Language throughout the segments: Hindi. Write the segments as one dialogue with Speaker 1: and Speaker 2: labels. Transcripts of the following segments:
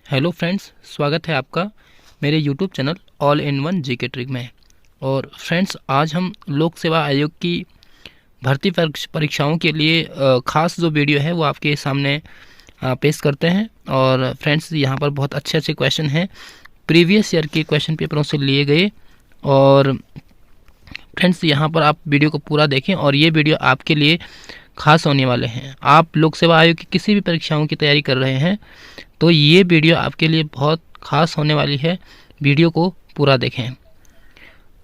Speaker 1: हेलो फ्रेंड्स, स्वागत है आपका मेरे YouTube channel all in one GK trick में। और फ्रेंड्स, आज हम लोक सेवा आयोग की भर्ती परीक्षाओं के लिए खास जो वीडियो है वो आपके सामने पेश करते हैं। और फ्रेंड्स, यहाँ पर बहुत अच्छे अच्छे क्वेश्चन हैं, प्रीवियस ईयर के क्वेश्चन पेपरों से लिए गए। और फ्रेंड्स, यहाँ पर आप वीडियो को पूरा देखें और ये वीडियो आपके लिए खास होने वाले हैं। आप लोक सेवा आयोग की किसी भी परीक्षाओं की तैयारी कर रहे हैं तो ये वीडियो आपके लिए बहुत खास होने वाली है। वीडियो को पूरा देखें।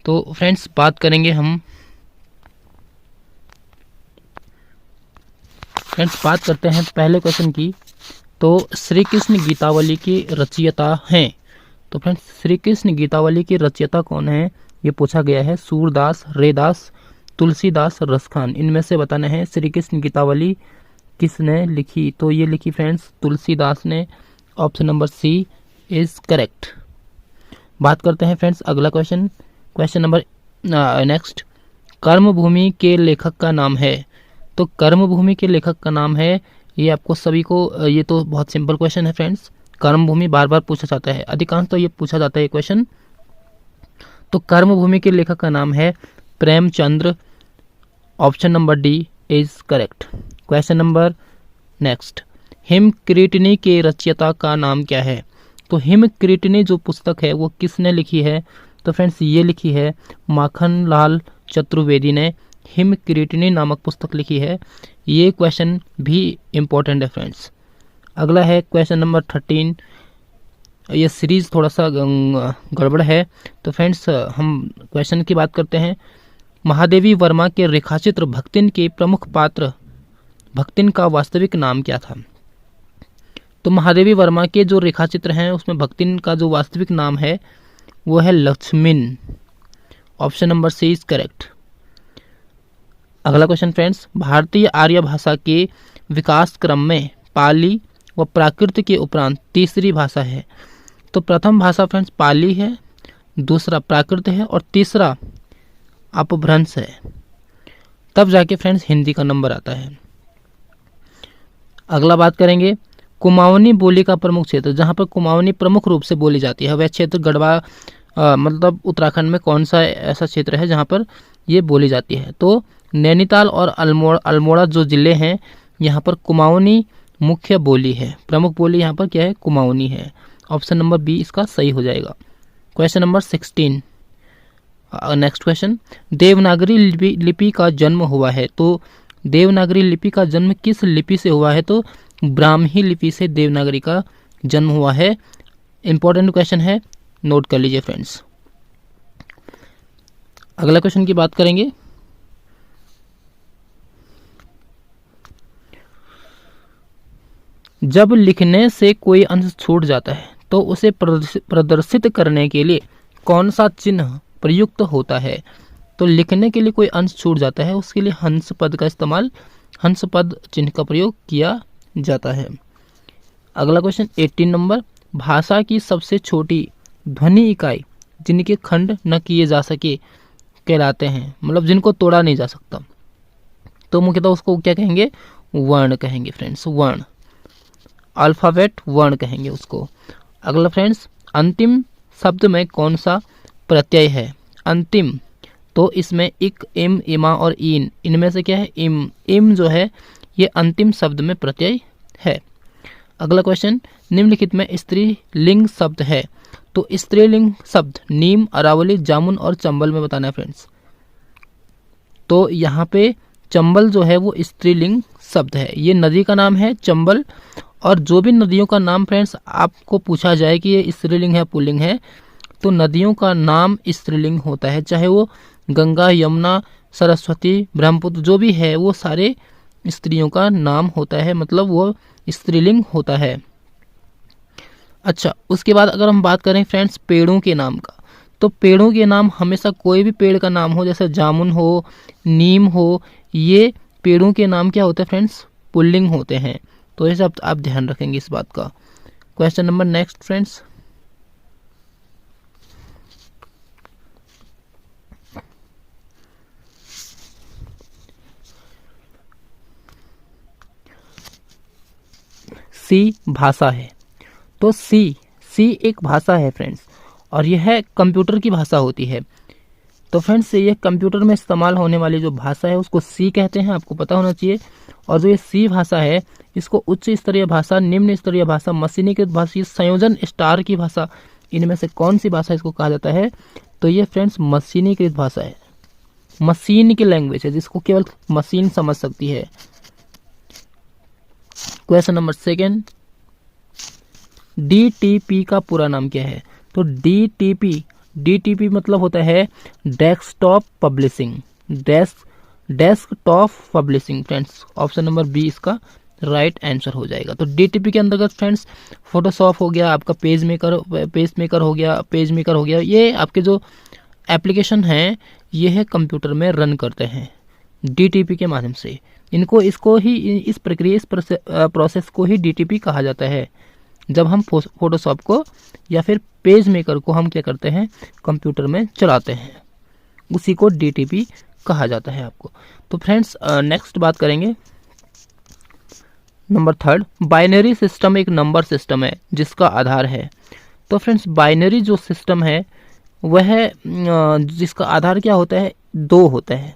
Speaker 1: तो फ्रेंड्स, बात करेंगे हम बात करते हैं पहले क्वेश्चन की। तो श्री कृष्ण गीतावली की रचयिता हैं। तो फ्रेंड्स, श्री कृष्ण गीतावली की रचयिता कौन है ये पूछा गया है। सूरदास, रेदास, तुलसीदास, रसखान, इनमें से बताना है श्री कृष्ण गीतावली किसने लिखी। तो ये लिखी फ्रेंड्स तुलसीदास ने। Option number C is correct. बात करते हैं फ्रेंड्स अगला क्वेश्चन नंबर नेक्स्ट। कर्मभूमि के लेखक का नाम है। तो कर्मभूमि के लेखक का नाम है, ये आपको सभी को, ये तो बहुत सिंपल क्वेश्चन है फ्रेंड्स। कर्मभूमि बार बार पूछा जाता है, अधिकांश तो ये पूछा जाता है ये क्वेश्चन। तो कर्मभूमि के लेखक का नाम है Premchandra. Option number D is correct. Question number next. हिमक्रीटनी के रचयिता का नाम क्या है। तो हिमक्रीटनी जो पुस्तक है वो किसने लिखी है। तो फ्रेंड्स, ये लिखी है माखनलाल चतुर्वेदी ने। हिमक्रीटनी नामक पुस्तक लिखी है। ये क्वेश्चन भी इम्पोर्टेंट है फ्रेंड्स। अगला है क्वेश्चन नंबर 13। ये सीरीज थोड़ा सा गड़बड़ है। तो फ्रेंड्स, हम क्वेश्चन की बात करते हैं। महादेवी वर्मा के रेखाचित्र भक्तिन के प्रमुख पात्र भक्तिन का वास्तविक नाम क्या था। तो महादेवी वर्मा के जो रेखाचित्र हैं उसमें भक्तिन का जो वास्तविक नाम है वो है लक्ष्मिन। Option number C is correct. अगला क्वेश्चन फ्रेंड्स। भारतीय आर्य भाषा के विकास क्रम में पाली व प्राकृत के उपरांत तीसरी भाषा है। तो प्रथम भाषा फ्रेंड्स पाली है, दूसरा प्राकृत है और तीसरा अपभ्रंश है। तब जाके फ्रेंड्स हिंदी का नंबर आता है। अगला बात करेंगे कुमाऊनी बोली का प्रमुख क्षेत्र। जहाँ पर कुमाऊनी प्रमुख रूप से बोली जाती है वह क्षेत्र गढ़वा मतलब उत्तराखंड में कौन सा ऐसा क्षेत्र है जहाँ पर ये बोली जाती है। तो नैनीताल और अल्मोड़ा जो जिले हैं यहाँ पर कुमाऊनी मुख्य बोली है। प्रमुख बोली यहाँ पर क्या है, कुमाऊनी है। ऑप्शन नंबर बी इसका सही हो जाएगा। Question number 16। Next question. Devanagari लिपि का जन्म हुआ है। तो देवनागरी लिपि का जन्म किस लिपि से हुआ है। तो ब्राह्मी लिपि से देवनागरी का जन्म हुआ है। इंपॉर्टेंट क्वेश्चन है, नोट कर लीजिए फ्रेंड्स। अगला क्वेश्चन की बात करेंगे। जब लिखने से कोई अंश छूट जाता है तो उसे प्रदर्शित करने के लिए कौन सा चिन्ह प्रयुक्त होता है। तो लिखने के लिए कोई अंश छूट जाता है उसके लिए हंस पद का इस्तेमाल, हंस पद चिन्ह का प्रयोग किया जाता है। अगला क्वेश्चन 18 नंबर। भाषा की सबसे छोटी ध्वनि इकाई जिनके खंड न किए जा सके कहलाते हैं, मतलब जिनको तोड़ा नहीं जा सकता। तो मुख्यतः उसको क्या कहेंगे, वर्ण कहेंगे फ्रेंड्स, वर्ण, अल्फाबेट वर्ण कहेंगे उसको। अगला फ्रेंड्स, अंतिम शब्द में कौन सा प्रत्यय है। अंतिम, तो इसमें इक, इम, इमा और इन, इनमें से क्या है, इम। इम जो है ये अंतिम शब्द में प्रत्यय है। अगला क्वेश्चन। निम्नलिखित में स्त्रीलिंग शब्द है। तो स्त्रीलिंग शब्द नीम, अरावली, जामुन और चंबल में बताना है फ्रेंड्स। तो यहाँ पे चंबल जो है वो स्त्रीलिंग शब्द है। ये नदी का नाम है चंबल। और जो भी नदियों का नाम फ्रेंड्स आपको पूछा जाए कि ये स्त्रीलिंग है पुल्लिंग है, तो नदियों का नाम स्त्रीलिंग होता है। चाहे वो गंगा, यमुना, सरस्वती, ब्रह्मपुत्र जो भी है वो सारे स्त्रियों का नाम होता है, मतलब वो स्त्रीलिंग होता है। अच्छा, उसके बाद अगर हम बात करें फ्रेंड्स पेड़ों के नाम का, तो पेड़ों के नाम हमेशा कोई भी पेड़ का नाम हो, जैसे जामुन हो, नीम हो, ये पेड़ों के नाम क्या होते हैं फ्रेंड्स, पुल्लिंग होते हैं। तो ये सब आप ध्यान रखेंगे इस बात का। Question number next friends. सी भाषा है। तो सी एक भाषा है फ्रेंड्स, और यह कंप्यूटर की भाषा होती है। तो फ्रेंड्स ये कंप्यूटर में इस्तेमाल होने वाली जो भाषा है उसको सी कहते हैं, आपको पता होना चाहिए। और जो ये सी भाषा है इसको उच्च स्तरीय भाषा, निम्न स्तरीय भाषा, मशीनीकृत भाषा, संयोजन स्टार की भाषा, इनमें से कौन सी भाषा इसको कहा जाता है? तो ये फ्रेंड्स मशीनीकृत भाषा है, मशीन की लैंग्वेज है जिसको केवल मशीन समझ सकती है। क्वेश्चन नंबर 2, डीटीपी का पूरा नाम क्या है? तो डीटीपी मतलब होता है desktop publishing, desktop publishing friends. Option number B इसका राइट आंसर हो जाएगा। तो डीटीपी के अंतर्गत फ्रेंड्स फोटोशॉप हो गया, आपका पेज मेकर हो गया, ये आपके जो एप्लीकेशन हैं ये है कंप्यूटर में रन करते हैं डीटीपी के माध्यम से। इसको ही इस प्रक्रिया, इस प्रोसेस को ही डीटीपी कहा जाता है। जब हम फोटोशॉप को या फिर पेज मेकर को हम क्या करते हैं, कंप्यूटर में चलाते हैं, उसी को डीटीपी कहा जाता है आपको। तो फ्रेंड्स नेक्स्ट बात करेंगे नंबर 3, बाइनरी सिस्टम एक नंबर सिस्टम है जिसका आधार है। तो फ्रेंड्स बाइनरी जो सिस्टम है वह जिसका आधार क्या होता है? 2 होता है।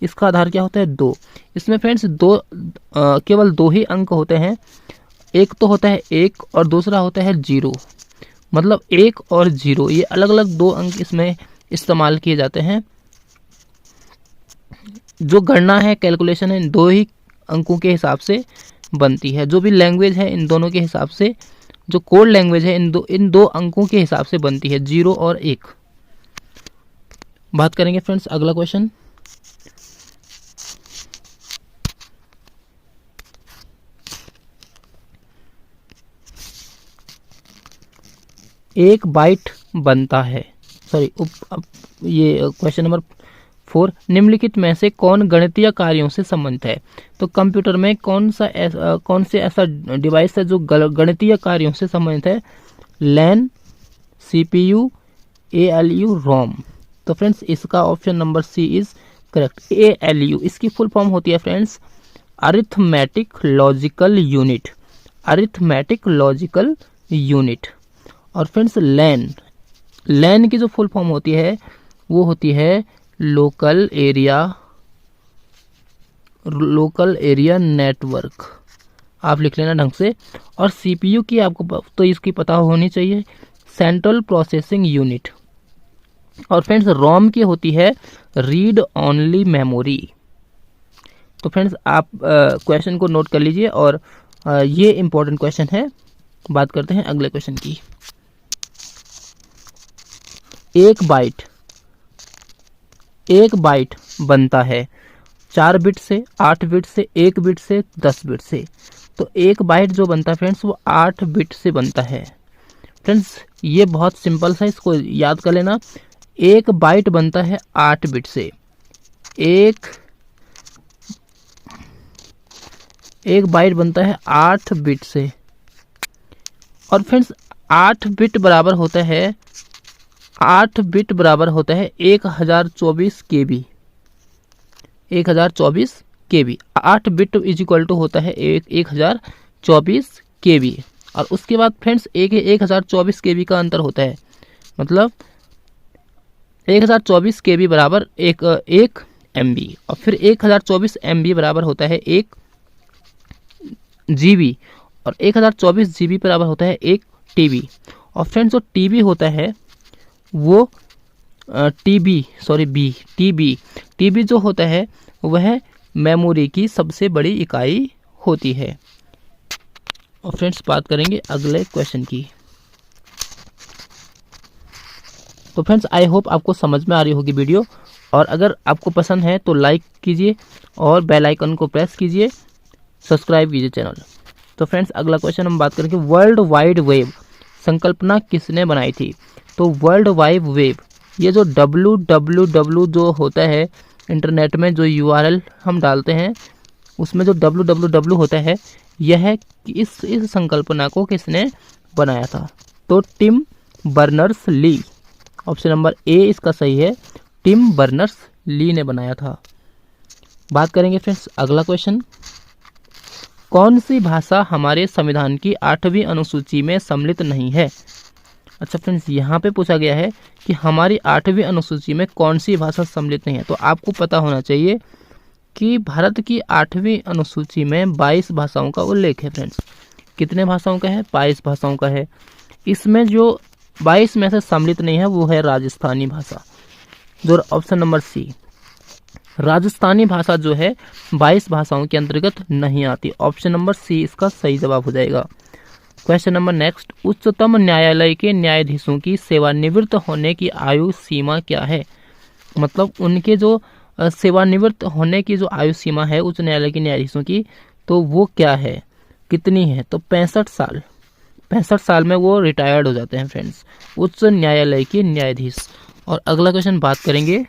Speaker 1: इसका आधार क्या होता है? 2। इसमें फ्रेंड्स केवल 2 ही अंक होते हैं। एक तो होता है 1 और दूसरा होता है 0। मतलब 1 और 0 ये अलग अलग 2 अंक इसमें इस्तेमाल किए जाते हैं। जो गणना है, कैलकुलेशन है, इन 2 ही अंकों के हिसाब से बनती है। जो भी लैंग्वेज है इन दोनों के हिसाब से, जो कोड लैंग्वेज है इन दो अंकों के हिसाब से बनती है, 0 और 1। बात करेंगे फ्रेंड्स अगला क्वेश्चन। एक बाइट बनता है, ये क्वेश्चन नंबर 4, निम्नलिखित में से कौन गणितीय कार्यों से संबंधित है? तो कंप्यूटर में कौन से ऐसा डिवाइस है जो गणितीय कार्यों से संबंधित है? LAN, CPU, ALU, ROM. तो फ्रेंड्स इसका option number C is correct. ALU इसकी फुल फॉर्म होती है friends arithmetic logical unit, arithmetic logical unit. और फ्रेंड्स लैन की जो फुल फॉर्म होती है वो होती है लोकल एरिया नेटवर्क, आप लिख लेना ढंग से। और सीपीयू की आपको तो इसकी पता होनी चाहिए, सेंट्रल प्रोसेसिंग यूनिट। और फ्रेंड्स रोम की होती है रीड ओनली मेमोरी। तो फ्रेंड्स आप क्वेश्चन को नोट कर लीजिए और ये इंपॉर्टेंट क्वेश्चन है। बात करते हैं अगले क्वेश्चन की। एक बाइट बनता है 4 बिट से, 8 बिट से, 1 बिट से, 10 बिट से। तो एक बाइट जो बनता है फ्रेंड्स वो 8 बिट से बनता है। फ्रेंड्स ये बहुत सिंपल सा, इसको याद कर लेना। एक बाइट बनता है 8 बिट से, एक बाइट बनता है 8 बिट से। और फ्रेंड्स 8 बिट बराबर होता है 1024 KB, 1024 KB। 8 bit is equal to होता है 1024 KB। और उसके बाद फ्रेंड्स 1024 KB का अंतर होता है, मतलब 1024 KB बराबर एक MB, और फिर 1024 MB बराबर होता है 1 GB, और 1024 GB बराबर होता है 1 TB। और फ्रेंड्स जो TB होता है वो TB जो होता है वह मेमोरी की सबसे बड़ी इकाई होती है। और फ्रेंड्स बात करेंगे अगले क्वेश्चन की। तो फ्रेंड्स आई होप आपको समझ में आ रही होगी वीडियो, और अगर आपको पसंद है तो लाइक कीजिए और बेल आइकन को प्रेस कीजिए, सब्सक्राइब कीजिए चैनल। तो फ्रेंड्स अगला क्वेश्चन हम बात करेंगे वर्ल्ड वाइड वेब संकल्पना किसने बनाई थी? तो वर्ल्ड वाइड वेब, ये जो www जो होता है इंटरनेट में जो URL हम डालते हैं उसमें जो www होता है, यह इस संकल्पना को किसने बनाया था? तो Tim Berners Lee. Option number A इसका सही है, टिम बर्नर्स ली ने बनाया था। बात करेंगे फ्रेंड्स अगला क्वेश्चन। कौन सी भाषा हमारे संविधान की 8वीं अनुसूची में सम्मिलित नहीं है। अच्छा फ्रेंड्स, यहाँ पे पूछा गया है कि हमारी 8वीं अनुसूची में कौन सी भाषा सम्मिलित नहीं है। तो आपको पता होना चाहिए कि भारत की 8वीं अनुसूची में 22 भाषाओं का उल्लेख है फ्रेंड्स। कितने भाषाओं का है? 22 भाषाओं का है। इसमें जो 22 में से सम्मिलित नहीं है वो है राजस्थानी भाषा, जो ऑप्शन नंबर सी, राजस्थानी भाषा जो है 22 भाषाओं के अंतर्गत नहीं आती। ऑप्शन नंबर सी इसका सही जवाब हो जाएगा। क्वेश्चन नंबर नेक्स्ट, उच्चतम न्यायालय के न्यायाधीशों की सेवानिवृत्त होने की आयु सीमा क्या है। मतलब उनके जो सेवानिवृत्त होने की जो आयु सीमा है उच्च न्यायालय के न्यायाधीशों की, तो वो क्या है, कितनी है? तो 65 साल। 65 साल में वो रिटायर्ड हो जाते हैं फ्रेंड्स, उच्च न्यायालय के न्यायाधीश। और अगला क्वेश्चन बात करेंगे,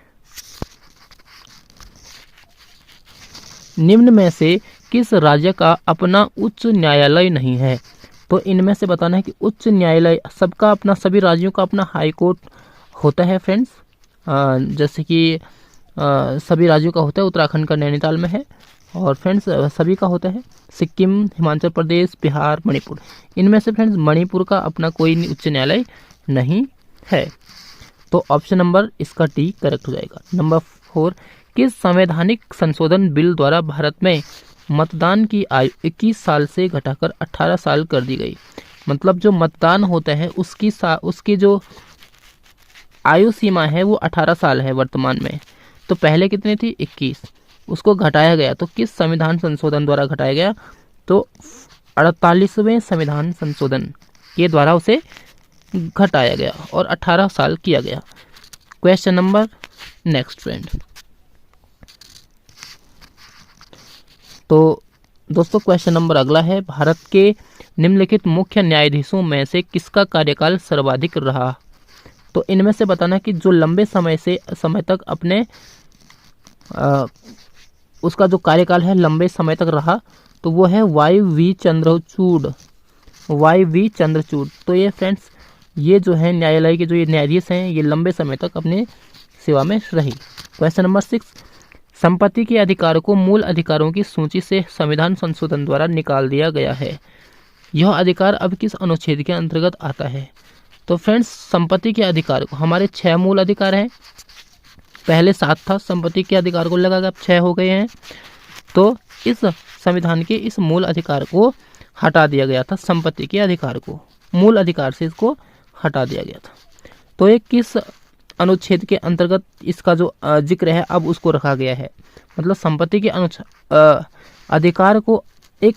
Speaker 1: निम्न में से किस राज्य का अपना उच्च न्यायालय नहीं है। तो इनमें से बताना है कि उच्च न्यायालय सबका अपना, सभी राज्यों का अपना हाई कोर्ट होता है फ्रेंड्स। जैसे कि सभी राज्यों का होता है, उत्तराखंड का नैनीताल में है, और फ्रेंड्स सभी का होता है सिक्किम, हिमाचल प्रदेश, बिहार, मणिपुर। इनमें से फ्रेंड्स मणिपुर का अपना कोई उच्च न्यायालय नहीं है। तो ऑप्शन नंबर इसका डी करेक्ट हो जाएगा। नंबर 4, किस संवैधानिक संशोधन बिल द्वारा भारत में मतदान की आयु 21 साल से घटाकर 18 साल कर दी गई। मतलब जो मतदान होता है उसकी जो आयु सीमा है वो 18 साल है वर्तमान में। तो पहले कितनी थी? 21, उसको घटाया गया। तो किस संविधान संशोधन द्वारा घटाया गया? तो 48वें संविधान संशोधन के द्वारा उसे घटाया गया और 18 साल किया गया। Question number next friend. तो दोस्तों क्वेश्चन नंबर अगला है, भारत के निम्नलिखित मुख्य न्यायाधीशों में से किसका कार्यकाल सर्वाधिक रहा। तो इनमें से बताना कि जो लंबे समय तक अपने उसका जो कार्यकाल है लंबे समय तक रहा, तो वो है वाई.वी. चंद्रचूड़। तो ये फ्रेंड्स, ये जो है न्यायालय के जो ये न्यायाधीश हैं, ये लंबे समय तक अपने सेवा में रही। क्वेश्चन नंबर 6, संपत्ति के अधिकार को मूल अधिकारों की सूची से संविधान संशोधन द्वारा निकाल दिया गया है। यह अधिकार अब किस अनुच्छेद के अंतर्गत आता है। तो फ्रेंड्स, संपत्ति के अधिकार को, हमारे 6 मूल अधिकार हैं, पहले 7 था, संपत्ति के अधिकार को लगा अब 6 हो गए हैं। तो इस संविधान के इस मूल अधिकार को हटा दिया गया था, संपत्ति के अधिकार को मूल अधिकार से इसको हटा दिया गया था। तो ये किस अनुच्छेद के अंतर्गत इसका जो जिक्र है अब उसको रखा गया है। मतलब संपत्ति के अधिकार को एक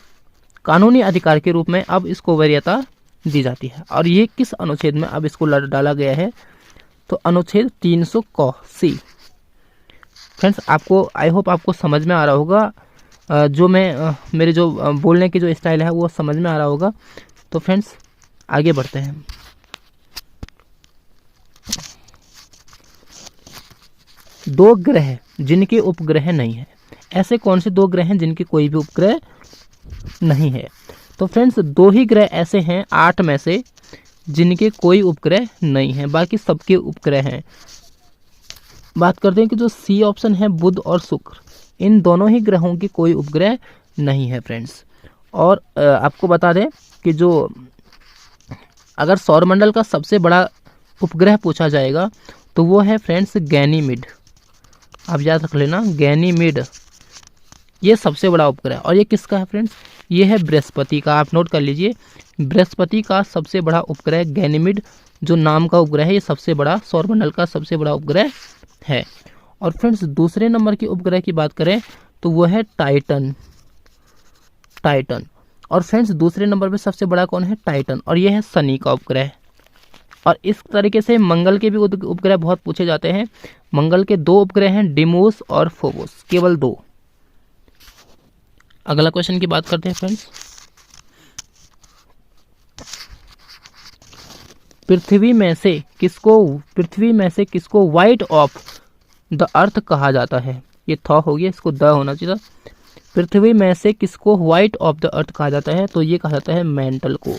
Speaker 1: कानूनी अधिकार के रूप में अब इसको वरीयता दी जाती है। और ये किस अनुच्छेद में अब इसको डाला गया है? तो अनुच्छेद 300 क सी। फ्रेंड्स, आपको आई होप आपको समझ में आ रहा होगा, जो मैं मेरे जो बोलने की जो स्टाइल है वो समझ में आ रहा होगा। तो फ्रेंड्स आगे बढ़ते हैं। दो ग्रह जिनके उपग्रह नहीं है। ऐसे कौन से 2 ग्रह हैं जिनके कोई भी उपग्रह नहीं है? तो फ्रेंड्स 2 ही ग्रह ऐसे हैं 8 में से जिनके कोई उपग्रह नहीं है, बाकी सबके उपग्रह हैं। बात करते हैं कि जो सी ऑप्शन है बुध और शुक्र, इन दोनों ही ग्रहों की कोई उपग्रह नहीं है फ्रेंड्स। और आपको बता दें कि जो अगर सौरमंडल का सबसे बड़ा उपग्रह पूछा जाएगा तो वो है फ्रेंड्स गैनीमीड। आप याद रख लेना, गैनीमीड ये सबसे बड़ा उपग्रह। और ये किसका है फ्रेंड्स? ये है बृहस्पति का। आप नोट कर लीजिए, बृहस्पति का सबसे बड़ा उपग्रह गैनीमीड जो नाम का उपग्रह है, ये सबसे बड़ा सौरमंडल का सबसे बड़ा उपग्रह है। और फ्रेंड्स दूसरे नंबर के उपग्रह की बात करें तो वो है टाइटन। और फ्रेंड्स दूसरे नंबर पे सबसे बड़ा कौन है? टाइटन। और ये है शनि का उपग्रह। और इस तरीके से मंगल के भी उपग्रह बहुत पूछे जाते हैं। मंगल के 2 उपग्रह हैं, डिमोस और फोबोस, केवल 2। अगला क्वेश्चन की बात करते हैं फ्रेंड्स। पृथ्वी में से किसको वाइट ऑफ द अर्थ कहा जाता है? ये था हो गया, इसको द होना चाहिए था। पृथ्वी में से किसको व्हाइट ऑफ द अर्थ कहा जाता है? तो ये कहा जाता है मेंटल को।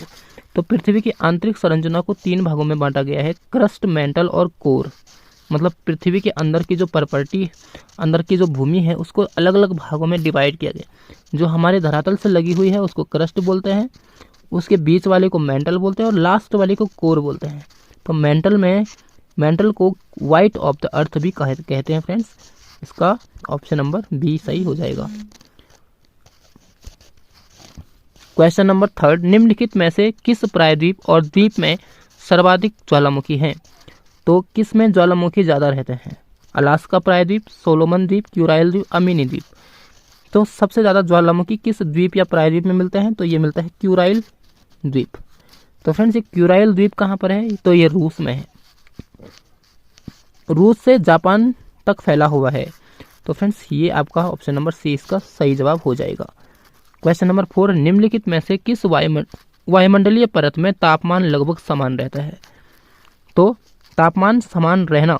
Speaker 1: तो पृथ्वी की आंतरिक संरचना को 3 भागों में बांटा गया है, क्रस्ट, मेंटल और कोर। मतलब पृथ्वी के अंदर की जो प्रॉपर्टी, अंदर की जो भूमि है उसको अलग अलग भागों में डिवाइड किया गया। जो हमारे धरातल से लगी हुई है उसको क्रस्ट बोलते हैं, उसके बीच वाले को मेंटल बोलते हैं और लास्ट वाले को कोर बोलते हैं। तो मेंटल को वाइट ऑफ द अर्थ भी कहते हैं फ्रेंड्स। इसका ऑप्शन नंबर बी सही हो जाएगा। क्वेश्चन नंबर 3, निम्नलिखित में से किस प्रायद्वीप और द्वीप में सर्वाधिक ज्वालामुखी हैं? तो किस में ज्वालामुखी ज़्यादा रहते हैं? अलास्का प्रायद्वीप, सोलोमन द्वीप, क्यूराइल द्वीप, अमीनी द्वीप। तो सबसे ज़्यादा ज्वालामुखी किस द्वीप या प्रायद्वीप में मिलते हैं? तो ये मिलता है क्यूराइल द्वीप। तो फ्रेंड्स ये क्यूराइल द्वीप कहाँ पर है? तो ये रूस में है, रूस से जापान तक फैला हुआ है। तो फ्रेंड्स ये आपका ऑप्शन नंबर सी इसका सही जवाब हो जाएगा। क्वेश्चन नंबर 4, निम्नलिखित में से किस वायुमंडलीय परत में तापमान लगभग समान रहता है? तो तापमान समान रहना,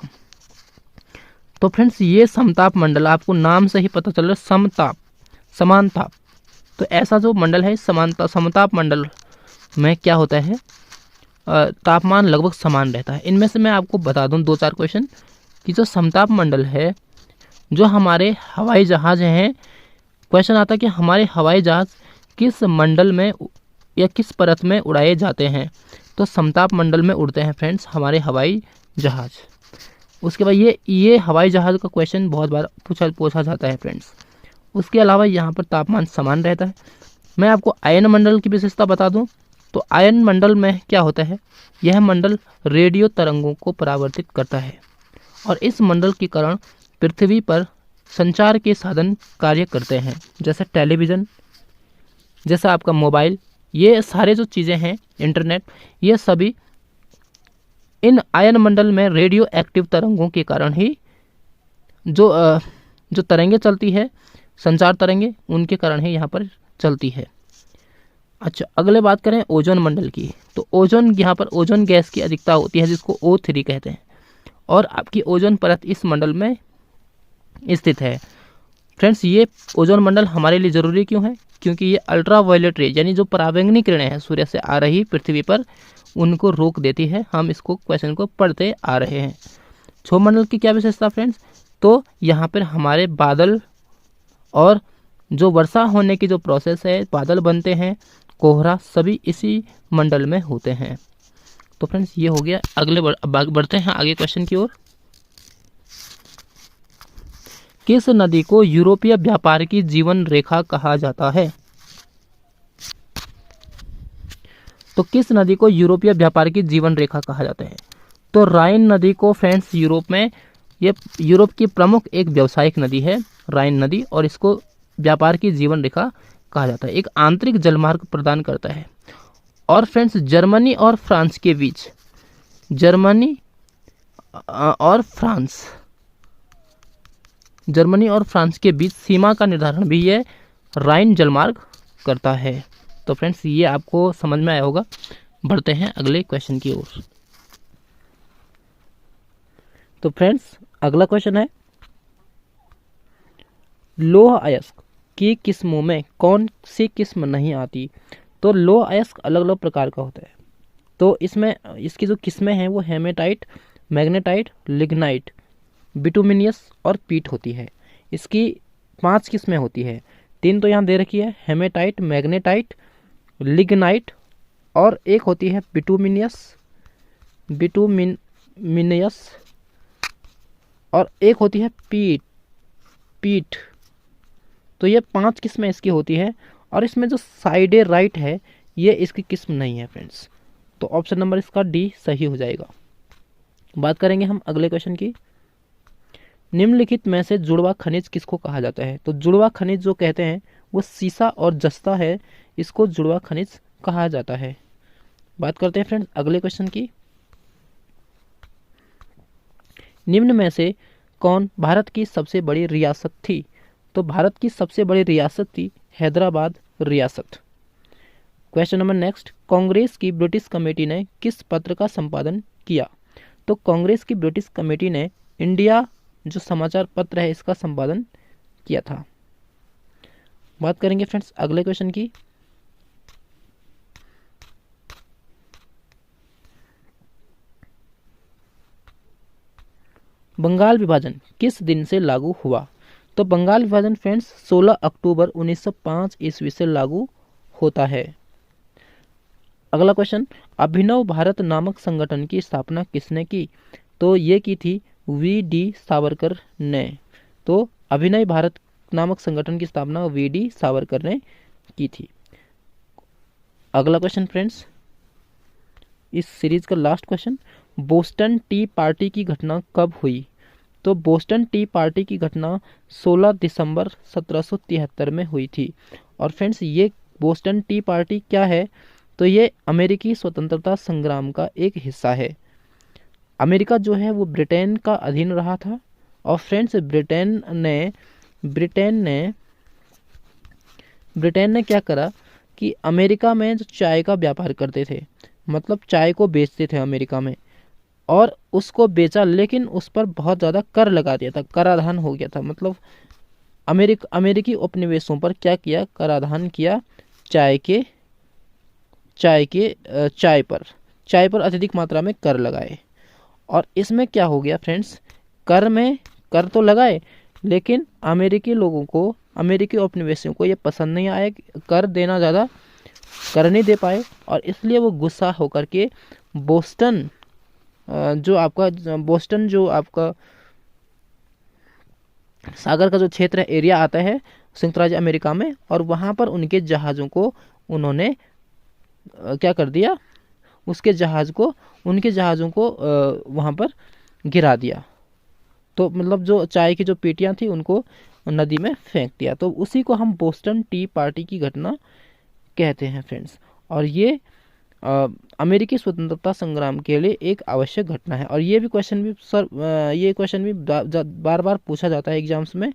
Speaker 1: तो फ्रेंड्स ये समताप मंडल, आपको नाम से ही पता चल रहा है समताप, समान ताप। तो ऐसा जो मंडल है समताप मंडल में क्या होता है, तापमान लगभग समान रहता है। इनमें से मैं आपको बता दूं 2-4 क्वेश्चन कि जो समताप मंडल है, जो हमारे हवाई जहाज हैं, क्वेश्चन आता है कि हमारे हवाई जहाज किस मंडल में या किस परत में उड़ाए जाते हैं? तो समताप मंडल में उड़ते हैं फ्रेंड्स हमारे हवाई जहाज। उसके बाद ये हवाई जहाज का क्वेश्चन बहुत बार पूछा जाता है फ्रेंड्स। उसके अलावा यहाँ पर तापमान समान रहता है। मैं आपको आयन मंडल की विशेषता बता दूं, तो आयन मंडल में क्या होता है, यह मंडल रेडियो तरंगों को परावर्तित करता है और इस मंडल के कारण पृथ्वी पर संचार के साधन कार्य करते हैं, जैसे टेलीविज़न, जैसा आपका मोबाइल, ये सारे जो चीज़ें हैं, इंटरनेट, ये सभी इन आयन मंडल में रेडियो एक्टिव तरंगों के कारण ही जो तरंगे चलती है, संचार तरंगे, उनके कारण ही यहाँ पर चलती है। अच्छा, अगले बात करें ओजोन मंडल की। तो ओजोन, यहाँ पर ओजोन गैस की अधिकता होती है जिसको O3 कहते हैं और आपकी ओजोन परत इस मंडल में स्थित है। फ्रेंड्स ये ओजोन मंडल हमारे लिए ज़रूरी क्यों है? क्योंकि ये अल्ट्रा वायलेट रेज यानी जो पराबैंगनी किरणें हैं सूर्य से आ रही पृथ्वी पर, उनको रोक देती है। हम इसको क्वेश्चन को पढ़ते आ रहे हैं। क्षोभमंडल की क्या विशेषता फ्रेंड्स? तो यहाँ पर हमारे बादल और जो वर्षा होने की जो प्रोसेस है, बादल बनते हैं, कोहरा, सभी इसी मंडल में होते हैं। तो फ्रेंड्स ये हो गया। अगले बढ़ते हैं आगे क्वेश्चन की ओर। किस नदी को यूरोपीय व्यापार की जीवन रेखा कहा जाता है? तो किस नदी को यूरोपीय व्यापार की जीवन रेखा कहा जाता है? तो राइन नदी को फ्रेंड्स यूरोप में, ये यूरोप की प्रमुख एक व्यावसायिक नदी है राइन नदी, और इसको व्यापार की जीवन रेखा कहा जाता है। एक आंतरिक जलमार्ग प्रदान करता है। और फ्रेंड्स जर्मनी और फ्रांस के बीच, जर्मनी और फ्रांस के बीच सीमा का निर्धारण भी ये राइन जलमार्ग करता है। तो फ्रेंड्स ये आपको समझ में आया होगा। बढ़ते हैं अगले क्वेश्चन की ओर। तो फ्रेंड्स अगला क्वेश्चन है, लौह अयस्क की किस्मों में कौन सी किस्म नहीं आती? तो लौह अयस्क अलग अलग प्रकार का होता है। तो इसमें इसकी जो किस्में हैं वो हेमेटाइट, मैग्नेटाइट, लिग्नाइट, बिटुमिनियस और पीट होती है। इसकी 5 किस्में होती है। 3 तो यहाँ दे रखी है, हेमेटाइट, मैग्नेटाइट, लिग्नाइट, और एक होती है बिटुमिनियस, और एक होती है पीट। तो ये 5 किस्में इसकी होती है। और इसमें जो साइडेराइट है ये इसकी किस्म नहीं है फ्रेंड्स। तो ऑप्शन नंबर इसका डी सही हो जाएगा। बात करेंगे हम अगले क्वेश्चन की। निम्नलिखित में से जुड़वा खनिज किसको कहा जाता है? तो जुड़वा खनिज जो कहते हैं वो सीसा और जस्ता है, इसको जुड़वा खनिज कहा जाता है। बात करते हैं फ्रेंड्स अगले क्वेश्चन की। निम्न में से कौन भारत की सबसे बड़ी रियासत थी? तो भारत की सबसे बड़ी रियासत थी हैदराबाद रियासत। क्वेश्चन नंबर नेक्स्ट, कांग्रेस की ब्रिटिश कमेटी ने किस पत्र का संपादन किया? तो कांग्रेस की ब्रिटिश कमेटी ने इंडिया जो समाचार पत्र है इसका संपादन किया था। बात करेंगे फ्रेंड्स अगले क्वेश्चन की। बंगाल विभाजन किस दिन से लागू हुआ? तो बंगाल विभाजन फ्रेंड्स 16 अक्टूबर 1905 ईस्वी से लागू होता है। अगला क्वेश्चन, अभिनव भारत नामक संगठन की स्थापना किसने की? तो ये की थी वी.डी. सावरकर ने। तो अभिनव भारत नामक संगठन की स्थापना वी.डी. सावरकर ने की थी। अगला क्वेश्चन फ्रेंड्स, इस सीरीज का last question, Boston T party की घटना कब हुई? तो बोस्टन टी पार्टी की घटना 16 दिसंबर 1773 में हुई थी। और फ्रेंड्स ये बोस्टन टी पार्टी क्या है? तो ये अमेरिकी स्वतंत्रता संग्राम का एक हिस्सा है। अमेरिका जो है वो ब्रिटेन का अधीन रहा था, और फ्रेंड्स ब्रिटेन ने क्या करा कि अमेरिका में जो चाय का व्यापार करते थे, मतलब चाय को बेचते थे अमेरिका में, और उसको बेचा, लेकिन उस पर बहुत ज़्यादा कर लगा दिया था, कराधान हो गया था। मतलब अमेरिकी उपनिवेशों पर क्या किया? कराधान किया चाय पर अत्यधिक मात्रा में कर लगाए। और इसमें क्या हो गया फ्रेंड्स, कर तो लगाए, लेकिन अमेरिकी लोगों को, अमेरिकी उपनिवेशियों को ये पसंद नहीं आया, कर देना ज़्यादा कर नहीं दे पाए, और इसलिए वो गुस्सा होकर के बोस्टन जो आपका सागर का जो क्षेत्र है, एरिया आता है संयुक्त राज्य अमेरिका में, और वहाँ पर उनके जहाज़ों को उन्होंने क्या कर दिया, उनके जहाज़ों को वहाँ पर गिरा दिया। तो मतलब जो चाय की जो पेटियाँ थी उनको नदी में फेंक दिया। तो उसी को हम बोस्टन टी पार्टी की घटना कहते हैं फ्रेंड्स। और ये अमेरिकी स्वतंत्रता संग्राम के लिए एक आवश्यक घटना है। और ये क्वेश्चन भी बार बार पूछा जाता है एग्जाम्स में।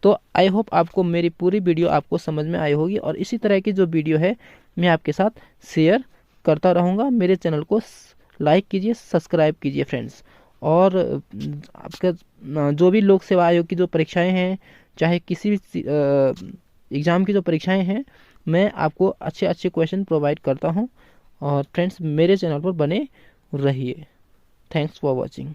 Speaker 1: तो आई होप आपको मेरी पूरी वीडियो आपको समझ में आई होगी, और इसी तरह की जो वीडियो है मैं आपके साथ शेयर करता रहूँगा। मेरे चैनल को लाइक कीजिए, सब्सक्राइब कीजिए फ्रेंड्स। और आपका जो भी लोक सेवा आयोग की जो परीक्षाएं हैं, चाहे किसी भी एग्ज़ाम की जो परीक्षाएं हैं, मैं आपको अच्छे क्वेश्चन प्रोवाइड करता हूं। और फ्रेंड्स मेरे चैनल पर बने रहिए। Thanks for watching.